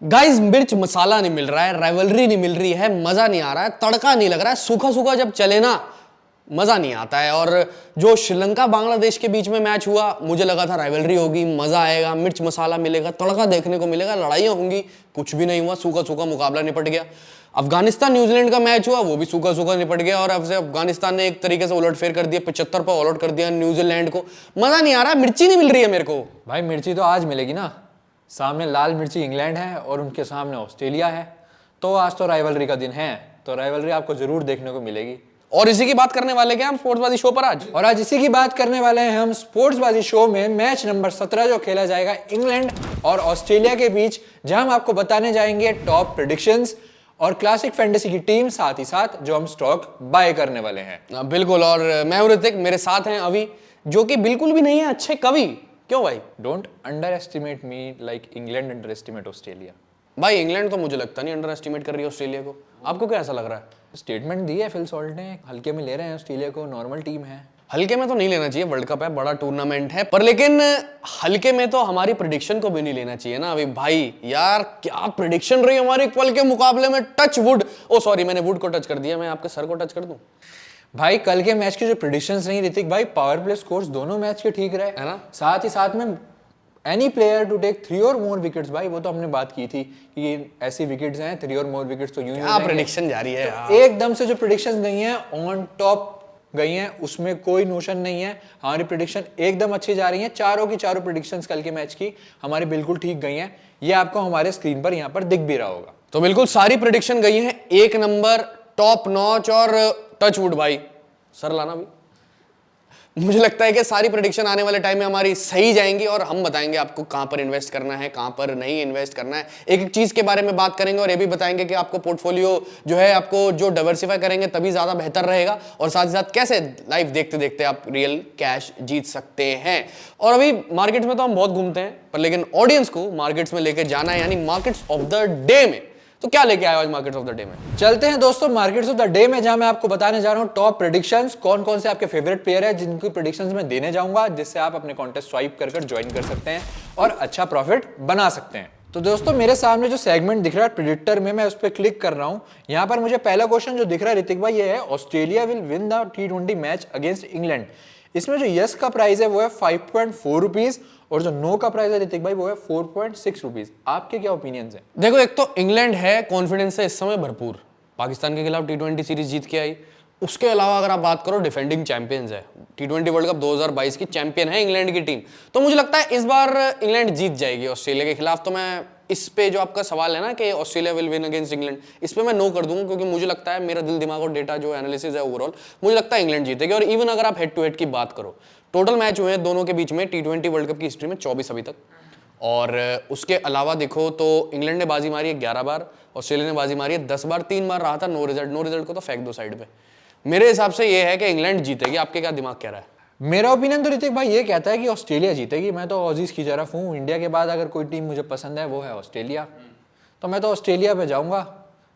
Guys मिर्च मसाला नहीं मिल रहा है, राइवलरी नहीं मिल रही है, मजा नहीं आ रहा है, तड़का नहीं लग रहा है, सूखा सूखा जब चले ना मजा नहीं आता है। और जो श्रीलंका बांग्लादेश के बीच में मैच हुआ, मुझे लगा था राइवलरी होगी, मजा आएगा, मिर्च मसाला मिलेगा, तड़का देखने को मिलेगा, लड़ाइयां होंगी, कुछ भी नहीं हुआ, सूखा सूखा मुकाबला निपट गया। अफगानिस्तान न्यूजीलैंड का मैच हुआ, वो भी सूखा सूखा निपट गया और अब से अफगानिस्तान ने एक तरीके से उलटफेर कर दिया, 75 पर ऑल आउट कर दिया न्यूजीलैंड को। मजा नहीं आ रहा, मिर्ची नहीं मिल रही है मेरे को। भाई मिर्ची तो आज मिलेगी ना, सामने लाल मिर्ची इंग्लैंड है और उनके सामने ऑस्ट्रेलिया है, तो आज तो राइवलरी का दिन है, तो राइवलरी आपको जरूर देखने को मिलेगी। और इसी की बात करने वाले क्या हम स्पोर्ट्सबाजी शो पर आज, और आज इसी की बात करने वाले हैं हम स्पोर्ट्सबाजी शो में मैच नंबर 17 जो खेला जाएगा इंग्लैंड और ऑस्ट्रेलिया के बीच, जहां हम आपको बताने जाएंगे टॉप प्रेडिक्शंस और क्लासिक फैंटेसी की टीम, साथ ही साथ जो हम स्टॉक बाय करने वाले हैं। बिल्कुल। और मैं हूं ऋतिक, मेरे साथ हैं अभी, जो कि बिल्कुल भी नहीं है अच्छे कवि। क्यों भाई? Don't under estimate me like England under estimate Australia. भाई इंग्लैंड तो मुझे लगता नहीं अंडर एस्टिमेट कर रही है ऑस्ट्रेलिया को, आपको क्या ऐसा लग रहा है? स्टेटमेंट दी है फिल सॉल्ट ने, हल्के में ले रहे हैं ऑस्ट्रेलिया को, नॉर्मल टीम है। हल्के में तो नहीं लेना चाहिए, वर्ल्ड कप है, बड़ा टूर्नामेंट है, पर लेकिन हल्के में तो हमारी प्रेडिक्शन को भी नहीं लेना चाहिए ना। अभी भाई यार क्या प्रेडिक्शन रही हमारी कल के मुकाबले में, टच वुड, ओ सॉरी मैंने वुड को टच कर दिया, मैं आपके सर को टच कर दूं। भाई कल के मैच की जो प्रेडिक्शंस नहीं ऋतिक भाई, पावर प्ले स्कोर्स दोनों मैच के ठीक रहे, है ना? साथ ही साथ में एनी प्लेयर टू टेक 3 और मोर विकेट्स, भाई वो तो हमने बात की थी कि ऐसी विकेट्स हैं 3 और मोर विकेट्स तो यूं ही प्रेडिक्शन जारी है तो एकदम से जो प्रेडिक्शंस गई हैं ऑन टॉप गई हैं, उसमें कोई नोशन नहीं है। हमारी प्रेडिक्शन एकदम अच्छी जा रही है, चारों की चारों प्रेडिक्शंस कल के मैच की हमारी बिल्कुल ठीक गई हैं। ये आपको हमारे स्क्रीन पर यहाँ पर दिख भी रहा होगा। तो बिल्कुल सारी प्रेडिक्शन गई है एक नंबर, टॉप नॉच और टच वुड। भाई सर लाना भी, मुझे लगता है कि सारी प्रेडिक्शन आने वाले टाइम में हमारी सही जाएंगी और हम बताएंगे आपको कहां पर इन्वेस्ट करना है, कहां पर नहीं इन्वेस्ट करना है। एक एक चीज के बारे में बात करेंगे और ये भी बताएंगे कि आपको पोर्टफोलियो जो है आपको जो डाइवर्सिफाई करेंगे तभी ज्यादा बेहतर रहेगा, और साथ ही साथ कैसे लाइव देखते देखते आप रियल कैश जीत सकते हैं। और अभी मार्केट्स में तो हम बहुत घूमते हैं, पर लेकिन ऑडियंस को मार्केट्स में लेके जाना है, यानी मार्केट्स ऑफ द डे में। तो क्या लेके आए आज मार्केट्स ऑफ द डे में? चलते हैं दोस्तों मार्केट्स ऑफ द डे में, जहां मैं आपको बताने जा रहा हूं टॉप प्रेडिक्शंस, कौन कौन से आपके फेवरेट प्लेयर है जिनकी प्रेडिक्शंस मैं देने जाऊंगा, जिससे आप अपने कॉन्टेस्ट स्वाइप कर ज्वाइन कर सकते हैं और अच्छा प्रॉफिट बना सकते हैं। तो दोस्तों मेरे सामने जो सेगमेंट दिख रहा है प्रेडिक्टर में, मैं उस पर क्लिक कर रहा हूं। यहां पर मुझे पहला क्वेश्चन जो दिख रहा है ऋतिक भाई, ये है Australia will win the T20 match against England. इसमें जो यस का प्राइस है वो है 5.4 रुपीज और जो नो का प्राइस है ऋतिक भाई वो है 4.6 रुपीज। आपके क्या ओपिनियंस है? देखो, एक तो इंग्लैंड है कॉन्फिडेंस से इस समय भरपूर, पाकिस्तान के खिलाफ T20 सीरीज जीत के आई। उसके अलावा अगर आप बात करो, डिफेंडिंग चैंपियंस है, T20 वर्ल्ड कप 2022 की चैंपियन है इंग्लैंड की टीम। तो मुझे लगता है इस बार इंग्लैंड जीत जाएगी ऑस्ट्रेलिया के खिलाफ। तो मैं इस पे जो आपका सवाल है ना कि Australia will win against England, इस पे मैं नो कर दूंगा, क्योंकि मुझे लगता है, मेरा दिल दिमाग और डेटा जो एनालिसिस है ओवरऑल, मुझे लगता है इंग्लैंड जीतेगी। और इवन अगर आप हेड टू हेड की बात करो, टोटल मैच हुए हैं दोनों के बीच में T20 वर्ल्ड कप की हिस्ट्री में 24 अभी तक, और उसके अलावा देखो तो इंग्लैंड ने बाजी मारी है 11 बार, ऑस्ट्रेलिया ने बाजी मारी है 10 बार, 3 बार रहा था नो रिजल्ट को तो फेंक दो साइड पे। मेरे हिसाब से ये है कि इंग्लैंड जीतेगी। आपके क्या दिमाग कह रहा है? मेरा ओपिनियन तो ऋतिक भाई ये कहता है कि ऑस्ट्रेलिया जीतेगी। मैं तो ऑजीज की तरफ हूँ, इंडिया के बाद अगर कोई टीम मुझे पसंद है वो है ऑस्ट्रेलिया, तो मैं तो ऑस्ट्रेलिया पे जाऊंगा।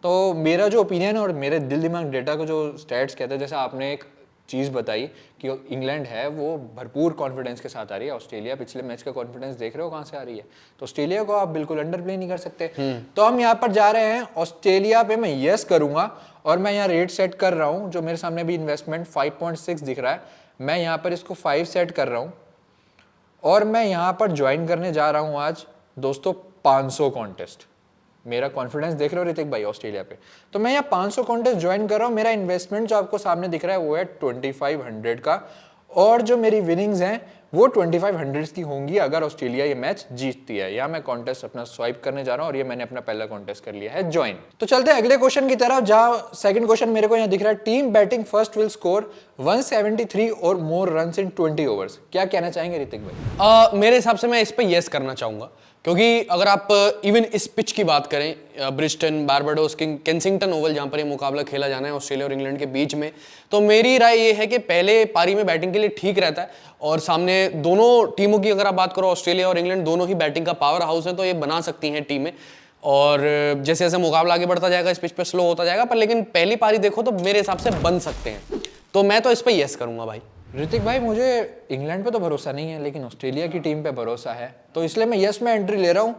तो मेरा जो ओपिनियन है और मेरे दिल दिमाग डेटा को जो स्टैट्स कहते हैं, जैसे आपने एक चीज़ बताई कि इंग्लैंड है वो भरपूर कॉन्फिडेंस के साथ आ रही है, ऑस्ट्रेलिया पिछले मैच का कॉन्फिडेंस देख रहे हो कहाँ से आ रही है, तो ऑस्ट्रेलिया को आप बिल्कुल अंडर प्ले नहीं कर सकते। तो हम यहाँ पर जा रहे हैं ऑस्ट्रेलिया पे, मैं यस करूंगा और मैं यहाँ रेट सेट कर रहा हूँ। जो मेरे सामने भी इन्वेस्टमेंट 5.6 दिख रहा है, मैं यहाँ पर इसको 5 सेट कर रहा हूँ और मैं यहाँ पर ज्वाइन करने जा रहा हूँ आज दोस्तों 500 कॉन्टेस्ट। मेरा कॉन्फिडेंस देख रहे हो ऋतिक भाई ऑस्ट्रेलिया पे, तो मैं यहाँ 500 कॉन्टेस्ट ज्वाइन कर रहा हूँ। मेरा इन्वेस्टमेंट जो आपको सामने दिख रहा है वो है 2500 का, और जो मेरी विनिंग्स हैं वो 2500 की होंगी अगर ऑस्ट्रेलिया ये मैच जीतती है। यहाँ मैं कॉन्टेस्ट अपना स्वाइप करने जा रहा हूँ और ये मैंने अपना पहला कॉन्टेस्ट कर लिया है ज्वाइन। तो चलते हैं अगले क्वेश्चन की तरफ, जहाँ सेकंड क्वेश्चन मेरे को यहाँ दिख रहा है, team batting first will score 173 और मोर रन्स इन 20 ओवर्स। क्या कहना चाहेंगे ऋतिक भाई? मेरे हिसाब से मैं इस पे यस करना चाहूंगा, क्योंकि अगर आप इवन इस पिच की बात करें, ब्रिस्टन, बारबाडोस, केंसिंगटन ओवल, जहां पर ये मुकाबला खेला जाना है ऑस्ट्रेलिया और इंग्लैंड के बीच में, तो मेरी राय ये है कि पहले पारी में बैटिंग के लिए ठीक रहता है, और सामने दोनों टीमों की अगर आप बात करो, ऑस्ट्रेलिया और इंग्लैंड दोनों ही बैटिंग का पावर हाउस है, तो ये बना सकती हैं टीमें। और जैसे जैसे मुकाबला आगे बढ़ता जाएगा इस पिच पे स्लो होता जाएगा, पर लेकिन पहली पारी देखो तो मेरे हिसाब से बन सकते हैं। तो मैं तो इस पे यस करूंगा भाई। ऋतिक भाई मुझे इंग्लैंड पे तो भरोसा नहीं है, लेकिन ऑस्ट्रेलिया की टीम पे भरोसा है, तो इसलिए मैं यस में एंट्री ले रहा हूँ।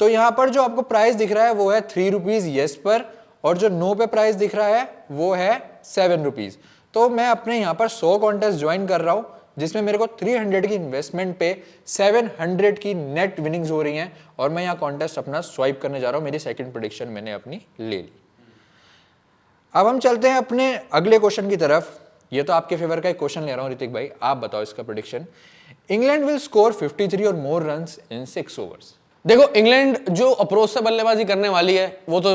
तो यहाँ पर जो आपको प्राइस दिख रहा है वो है 3 रुपीज येस पर, और जो नो पे प्राइस दिख रहा है वो है 7 रुपीज। तो मैं अपने यहाँ पर 100 कॉन्टेस्ट ज्वाइन कर रहा हूँ, जिसमें मेरे को 300 की इन्वेस्टमेंट पे 700 की नेट विनिंग्स हो रही हैं, और मैं यहाँ कॉन्टेस्ट अपना स्वाइप करने जा रहा हूँ। मेरी सेकंड प्रेडिक्शन मैंने अपनी ले ली। अब हम चलते हैं अपने अगले क्वेश्चन की तरफ। ये तो आपके फेवर का एक क्वेश्चन ले रहा हूँ ऋतिक भाई, आप बताओ इसका प्रेडिक्शन। इंग्लैंड विल स्कोर 53 और मोर रन्स इन 6 ओवर्स। देखो, इंग्लैंड जो अप्रोच से बल्लेबाजी करने वाली है वो तो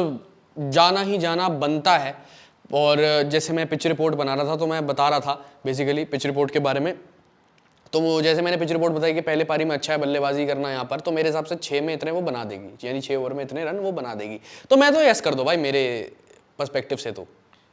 जाना ही जाना बनता है। और जैसे मैं पिच रिपोर्ट बना रहा था तो मैं बता रहा था बेसिकली पिच रिपोर्ट के बारे में। तो वो जैसे मैंने पिच रिपोर्ट बताई कि पहले पारी में अच्छा है बल्लेबाजी करना यहाँ पर, तो मेरे हिसाब से 6 में इतने वो बना देगी, यानी 6 ओवर में इतने रन वो बना देगी। तो मैं तो यस कर दो भाई मेरे पर्सपेक्टिव से। तो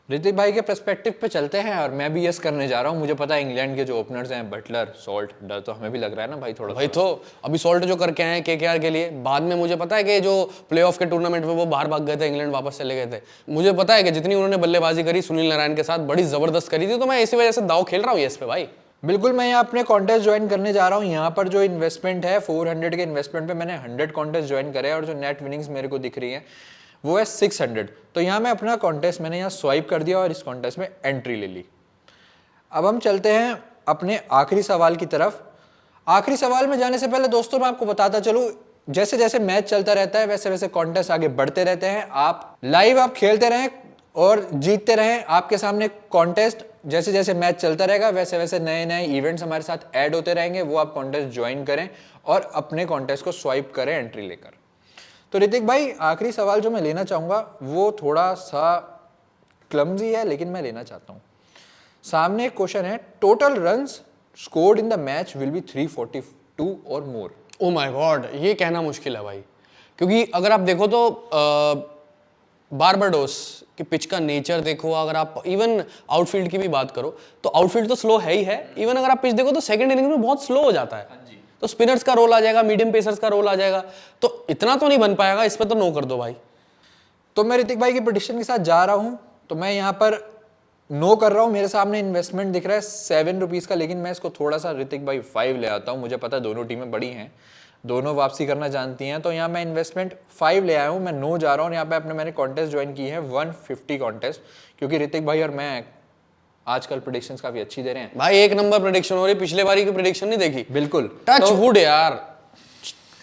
ऋतिक भाई के पर्सपेक्टिव पे चलते हैं, और मैं भी यस करने जा रहा हूँ। मुझे पता है इंग्लैंड के जो ओपनर्स हैं बटलर, सॉल्ट, डर तो हमें भी लग रहा है ना भाई थोड़ा। भाई तो अभी सॉल्ट जो करके आए हैं केकेआर के लिए, बाद में मुझे पता है कि जो प्लेऑफ के टूर्नामेंट में वो बाहर भाग गए थे, इंग्लैंड वापस चले गए थे। मुझे पता है कि जितनी उन्होंने बल्लेबाजी करी सुनील नारायण के साथ बड़ी जबरदस्त करी थी, तो मैं इसी वजह से दाव खेल रहा हूँ यस पे भाई। बिल्कुल, मैं यहाँ अपने कॉन्टेस्ट ज्वाइन करने जा रहा हूँ। यहाँ पर जो इन्वेस्टमेंट है 400 के इन्वेस्टमेंट पे मैंने 100 कॉन्टेस्ट ज्वाइन करे, और जो नेट विनिंग्स मेरे को दिख रही है वो है 600। तो यहाँ मैं अपना कॉन्टेस्ट मैंने यहाँ स्वाइप कर दिया और इस कॉन्टेस्ट में एंट्री ले ली। अब हम चलते हैं अपने आखिरी सवाल की तरफ। आखिरी सवाल में जाने से पहले दोस्तों मैं आपको बताता चलूँ, जैसे जैसे मैच चलता रहता है वैसे वैसे कॉन्टेस्ट आगे बढ़ते रहते हैं। आप लाइव आप खेलते रहें और जीतते रहें। आपके सामने कॉन्टेस्ट जैसे जैसे मैच चलता रहेगा वैसे वैसे नए नए इवेंट्स हमारे साथ ऐड होते रहेंगे। वो आप कॉन्टेस्ट ज्वाइन करें और अपने कॉन्टेस्ट को स्वाइप करें एंट्री लेकर। तो ऋतिक भाई, आखिरी सवाल जो मैं लेना चाहूँगा वो थोड़ा सा क्लमजी है, लेकिन मैं लेना चाहता हूँ। सामने एक क्वेश्चन है, total runs scored in the match will be 342 और मोर। ओ माय गॉड, ये कहना मुश्किल है भाई, क्योंकि अगर आप देखो तो बारबाडोस की पिच का नेचर देखो, अगर आप इवन आउटफील्ड की भी बात करो तो आउटफील्ड तो स्लो है ही है। इवन अगर आप पिच देखो तो सेकंड इनिंग में बहुत स्लो हो जाता है, तो स्पिनर्स का रोल आ जाएगा, मीडियम पेसर्स का रोल आ जाएगा, तो इतना तो नहीं बन पाएगा। इस पर तो नो कर दो भाई। तो मैं ऋतिक भाई की प्रेडिक्शन के साथ जा रहा हूं, तो मैं यहाँ पर नो कर रहा हूं। मेरे सामने इन्वेस्टमेंट दिख रहा है 7 रुपीज़ का, लेकिन मैं इसको थोड़ा सा ऋतिक भाई 5 ले आता हूं। मुझे पता है दोनों टीमें बड़ी हैं, दोनों वापसी करना जानती हैं, तो यहाँ मैं इन्वेस्टमेंट 5 ले आया हूँ। मैं नो जा रहा हूँ। यहाँ पे अपने मैंने कॉन्टेस्ट ज्वाइन की है 150 कॉन्टेस्ट, क्योंकि ऋतिक भाई और मैं आजकल प्रेडिक्शंस काफी अच्छी दे रहे हैं भाई। एक नंबर प्रेडिक्शन हो रही, पिछले बारी की प्रेडिक्शन नहीं देखी? बिल्कुल, टच वुड यार,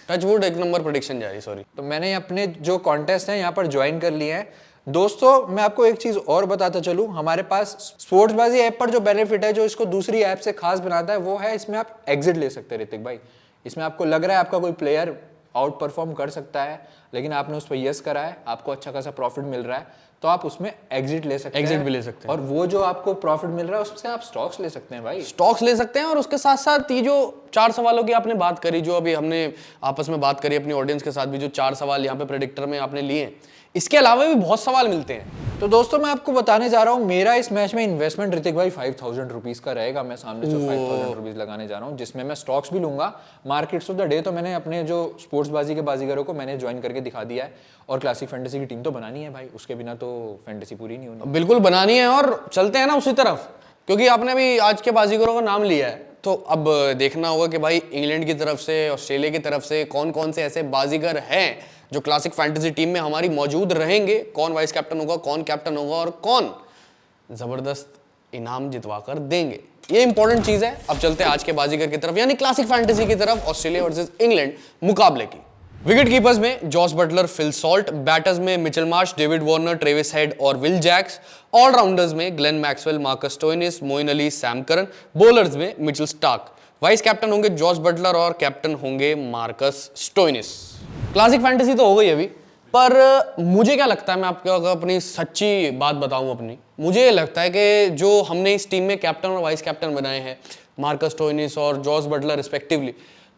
टच वुड एक नंबर प्रेडिक्शन जा रही। सॉरी। तो मैंने अपने जो कॉन्टेस्ट हैं यहाँ पर ज्वाइन कर लिए हैं। दोस्तों मैं आपको एक चीज और बताता चलूं, हमारे पास स्पोर्ट्सबाजी ऐप पर जो बेनिफिट है, जो इसको दूसरी ऐप से खास बनाता है, वो है इसमें आप एग्जिट ले सकते हैं ऋतिक भाई। इसमें आपको लग रहा है आपका कोई प्लेयर आउट परफॉर्म कर सकता है, लेकिन आपने उस पर यस करा है, आपको अच्छा खासा प्रॉफिट मिल रहा है, तो आप उसमें एग्जिट ले सकते हैं। एग्जिट भी ले सकते हैं, और वो जो आपको प्रॉफिट मिल रहा है उससे आप स्टॉक्स ले सकते हैं भाई। स्टॉक्स ले सकते हैं। और उसके साथ साथ ये जो 4 सवालों की आपने बात करी, जो अभी हमने आपस में बात करी अपनी ऑडियंस के साथ भी, जो 4 सवाल यहाँ पे प्रेडिक्टर में आपने लिए, इसके अलावा भी बहुत सवाल मिलते हैं। तो दोस्तों मैं आपको बताने जा रहा हूँ, मेरा इस मैच में इन्वेस्टमेंट ऋतिक भाई 5000 रुपीज का रहेगा। मैं सामने जो 5000 रुपीज लगाने जा रहा हूँ, जिसमें मैं स्टॉक्स भी लूंगा। मार्केट्स ऑफ द डे तो मैंने अपने जो स्पोर्ट्स बाजी के बाजीगरों को मैंने ज्वाइन करके दिखा दिया है, और क्लासिक फैंटेसी की टीम तो बनानी है भाई, उसके बिना तो फैंटेसी पूरी नहीं होनी। बिल्कुल बनानी है, और चलते हैं ना उसी तरफ, क्योंकि आपने भी आज के बाजीगरों का नाम लिया है, तो अब देखना होगा कि भाई इंग्लैंड की तरफ से, ऑस्ट्रेलिया की तरफ से कौन कौन से ऐसे बाजीगर हैं जो क्लासिक फैंटेसी टीम में हमारी मौजूद रहेंगे, कौन वाइस कैप्टन होगा, कौन कैप्टन होगा, और कौन जबरदस्त इनाम जितवा कर देंगे। ये इंपॉर्टेंट चीज है। अब चलते हैं आज के बाजीगर की तरफ, यानी क्लासिक फैंटेसी की तरफ, ऑस्ट्रेलिया वर्सेस इंग्लैंड मुकाबले की। विकेट कीपर्स में Jos Buttler, Phil Salt, batters में Mitchell Marsh, David Warner, Travis Head और विल जैक्स, ऑलराउंडर्स में Glenn Maxwell, Marcus Stoinis, Moeen Ali, Sam Curran, bowlers में मिचेल स्टार्क। वाइस कैप्टन होंगे जॉस बटलर और captain होंगे मार्कस स्टोइनिस। क्लासिक फैंटेसी तो हो गई अभी, पर मुझे क्या लगता है, मैं आपको अगर अपनी सच्ची बात बताऊं अपनी, मुझे ये लगता है कि जो हमने इस टीम में कैप्टन और वाइस कैप्टन बनाए हैं, मार्कस स्टोइनिस और जॉस बटलर रिस्पेक्टिवली,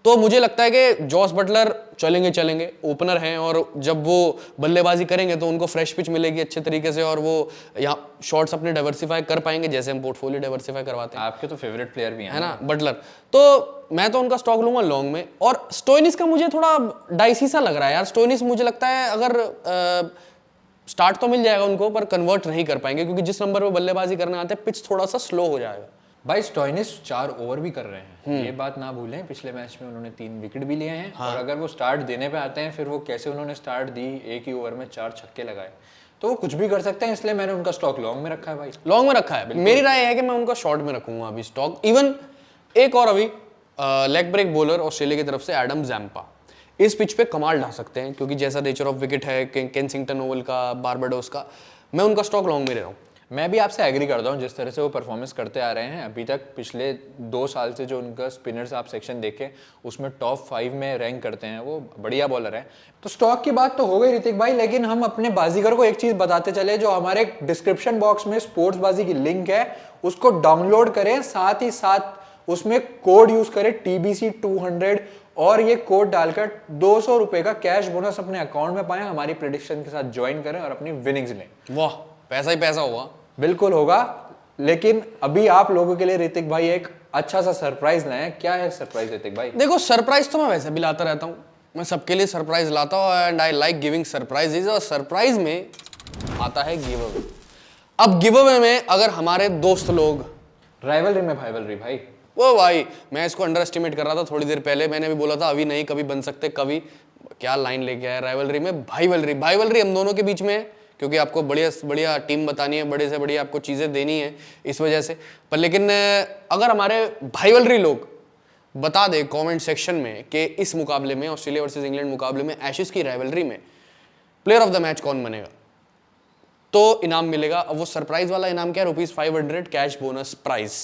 तो मुझे लगता है कि जॉस बटलर चलेंगे, ओपनर हैं, और जब वो बल्लेबाजी करेंगे तो उनको फ्रेश पिच मिलेगी अच्छे तरीके से, और वो यहाँ शॉट्स अपने डाइवर्सिफाई कर पाएंगे, जैसे हम पोर्टफोलियो डाइवर्सिफाई करवाते हैं। आपके तो फेवरेट प्लेयर भी हैं, है ना, बटलर। तो मैं तो उनका स्टॉक लूंगा लॉन्ग में। और स्टोइनिस का मुझे थोड़ा डाइसी सा लग रहा है यार। स्टोइनिस मुझे लगता है अगर स्टार्ट तो मिल जाएगा उनको, पर कन्वर्ट नहीं कर पाएंगे, क्योंकि जिस नंबर पर बल्लेबाजी करने आते हैं पिच थोड़ा सा स्लो हो जाएगा। भाई स्टोइनिस 4 ओवर भी कर रहे हैं, ये बात ना भूलें। पिछले मैच में उन्होंने 3 विकेट भी लिए हैं। और अगर वो स्टार्ट देने पे आते हैं, फिर वो कैसे उन्होंने स्टार्ट दी, एक ही ओवर में 4 छक्के लगाए, तो वो कुछ भी कर सकते हैं। इसलिए मैंने उनका स्टॉक लॉन्ग में रखा है भाई। लॉन्ग में रखा है। मेरी राय है कि मैं उनका शॉर्ट में रखूंगा अभी स्टॉक। इवन एक और अभी लेग ब्रेक बॉलर ऑस्ट्रेलिया की तरफ से एडम जैम्पा इस पिच पे कमाल ढा सकते हैं, क्योंकि जैसा नेचर ऑफ विकेट है केंसिंगटन ओवल का, बारबाडोस का, मैं उनका स्टॉक लॉन्ग में ले रहा हूँ। मैं भी आपसे एग्री करता हूँ, जिस तरह से वो परफॉर्मेंस करते आ रहे हैं अभी तक। पिछले 2 साल से जो उनका स्पिनर्स आप सेक्शन देखें, उसमें टॉप 5 में रैंक करते हैं, वो बढ़िया बॉलर है। तो स्टॉक की बात तो हो गई ऋतिक भाई, लेकिन हम अपने बाजीगर को एक चीज़ बताते चले, जो हमारे डिस्क्रिप्शन बॉक्स में स्पोर्ट्स बाजी की लिंक है, उसको डाउनलोड करें, साथ ही साथ उसमें कोड यूज़ करें TBC 200, और ये कोड डालकर 200 रुपये का कैश बोनस अपने अकाउंट में पाएं। हमारी प्रेडिक्शन के साथ ज्वाइन करें और अपनी विनिंग्स लें। वाह, पैसा ही पैसा होगा। बिल्कुल होगा, लेकिन अभी आप लोगों के लिए ऋतिक भाई एक अच्छा सा सरप्राइज लाए हैं। क्या है सरप्राइज ऋतिक भाई? देखो, सरप्राइज तो मैं वैसे भी लाता रहता हूँ, मैं सबके लिए सरप्राइज लाता हूँ, and I like giving surprises. और सरप्राइज में आता है गिव अवे। अब गिव अवे में अगर हमारे दोस्त लोग, राइवलरी में भाईवलरी भाई, वो भाई मैं इसको अंडर एस्टिमेट कर रहा था थोड़ी देर पहले। मैंने भी बोला था अभी नहीं कभी बन सकते, कभी क्या लाइन लेके आया राइवलरी में। भाईवलरी, भाईवलरी हम दोनों के बीच में है, क्योंकि आपको बढ़िया बढ़िया टीम बतानी है, बड़े से बढ़िया आपको चीज़ें देनी है, इस वजह से। पर लेकिन अगर हमारे भाईवलरी लोग बता दे कमेंट सेक्शन में कि इस मुकाबले में, ऑस्ट्रेलिया वर्सेस इंग्लैंड मुकाबले में, एशेज की राइवलरी में प्लेयर ऑफ द मैच कौन बनेगा, तो इनाम मिलेगा। अब वो सरप्राइज वाला इनाम क्या है? ₹500 कैश बोनस प्राइज।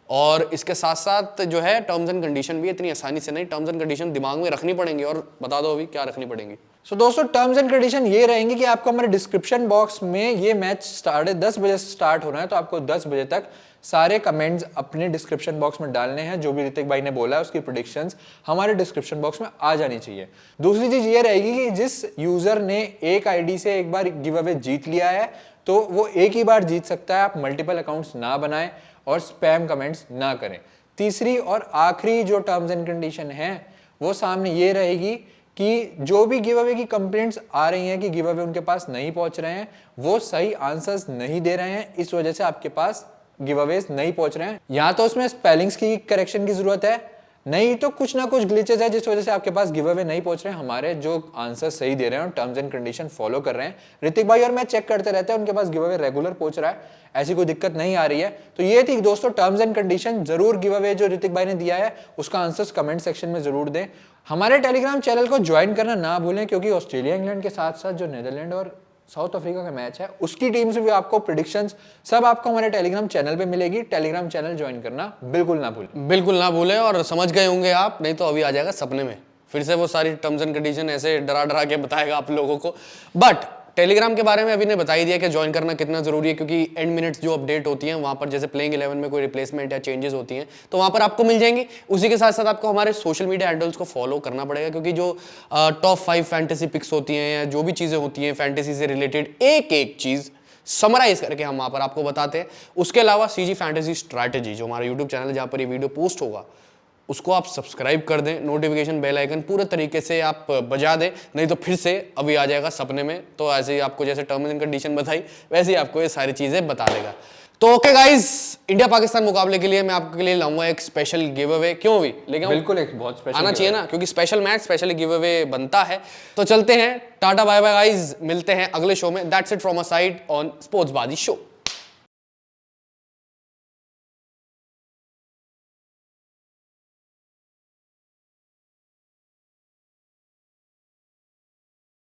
और इसके साथ साथ जो है टर्म्स एंड कंडीशन भी इतनी आसानी से नहीं, टर्म्स एंड कंडीशन दिमाग में रखनी पड़ेंगी। और बता दो अभी क्या रखनी पड़ेंगी। सो दोस्तों, टर्म्स एंड कंडीशन ये रहेंगे कि आपको हमारे डिस्क्रिप्शन बॉक्स में, ये मैच 10:30 बजे से स्टार्ट होना है, तो आपको 10 बजे तक सारे कमेंट्स अपने डिस्क्रिप्शन बॉक्स में डालने हैं। जो भी ऋतिक भाई ने बोला है उसकी प्रेडिक्शंस हमारे डिस्क्रिप्शन बॉक्स में आ जानी चाहिए। दूसरी चीज ये रहेगी कि जिस यूजर ने एक आईडी से एक बार गिव अवे जीत लिया है, तो वो एक ही बार जीत सकता है। आप मल्टीपल अकाउंट्स ना बनाएं और स्पैम कमेंट्स ना करें। तीसरी और आखिरी जो टर्म्स एंड कंडीशन है वो सामने ये रहेगी कि जो भी गिव अवे की कंप्लेंट्स आ रही हैं कि गिव अवे उनके पास नहीं पहुंच रहे हैं, वो सही आंसर्स नहीं दे रहे हैं, इस वजह से आपके पास गिव अवेज नहीं पहुंच रहे हैं। या तो उसमें स्पेलिंग्स की करेक्शन की जरूरत है, नहीं तो कुछ ना कुछ ग्लिचेस है जिस वजह से आपके पास गिव अवे नहीं पहुंच रहे हैं। हमारे जो आंसर सही दे रहे हैं और टर्म्स एंड कंडीशन फॉलो कर रहे हैं, ऋतिक भाई और मैं चेक करते रहते हैं, उनके पास गिव अवे रेगुलर पहुंच रहा है, ऐसी कोई दिक्कत नहीं आ रही है। तो ये थी दोस्तों टर्म्स एंड कंडीशन। जरूर गिव अवे जो ऋतिक भाई ने दिया है उसका आंसर्स कमेंट सेक्शन में जरूर दें। हमारे टेलीग्राम चैनल को ज्वाइन करना ना भूलें, क्योंकि ऑस्ट्रेलिया इंग्लैंड के साथ साथ जो नीदरलैंड और साउथ अफ्रीका का मैच है उसकी टीम से भी आपको प्रेडिक्शंस सब आपको हमारे टेलीग्राम चैनल पे मिलेगी। टेलीग्राम चैनल ज्वाइन करना बिल्कुल ना भूलें। बिल्कुल ना भूलें। और समझ गए होंगे आप, नहीं तो अभी आ जाएगा सपने में फिर से वो सारी टर्म्स एंड कंडीशन ऐसे डरा डरा के बताएगा आप लोगों को। बट टेलीग्राम के बारे में अभी ने बता ही दिया कि ज्वाइन करना कितना जरूरी है, क्योंकि एंड मिनट्स जो अपडेट होती हैं वहां पर, जैसे प्लेइंग 11 में कोई रिप्लेसमेंट या चेंजेस होती हैं तो वहां पर आपको मिल जाएंगी। उसी के साथ साथ आपको हमारे सोशल मीडिया हैंडल्स को फॉलो करना पड़ेगा, क्योंकि जो टॉप 5 फैंटेसी पिक्स होती हैं या जो भी चीजें होती हैं फैंटेसी से रिलेटेड, एक एक चीज समराइज करके हम वहां पर आपको बताते हैं। उसके अलावा सीजी फैंटेसी स्ट्रैटेजी जो हमारा यूट्यूब चैनल है जहां पर ये वीडियो पोस्ट होगा, उसको आप सब्सक्राइब कर दें, नोटिफिकेशन बेल आइकन पूरे तरीके से आप बजा दें, नहीं तो फिर से अभी आ जाएगा सपने में। तो ऐसे ही आपको जैसे टर्म्स एंड कंडीशन बताई वैसे ही आपको ये सारी चीजें बता देगा। तो ओके गाइस, इंडिया पाकिस्तान मुकाबले के लिए मैं आपके लिए लाऊंगा एक स्पेशल गिव अवे। क्यों भी लेकिन बिल्कुल एक बहुत स्पेशल आना चाहिए ना, क्योंकि special match specially give away बनता है। तो चलते हैं, टाटा बाय बाय गाइस, मिलते हैं अगले शो में। That's it from a side on sports बाजी शो।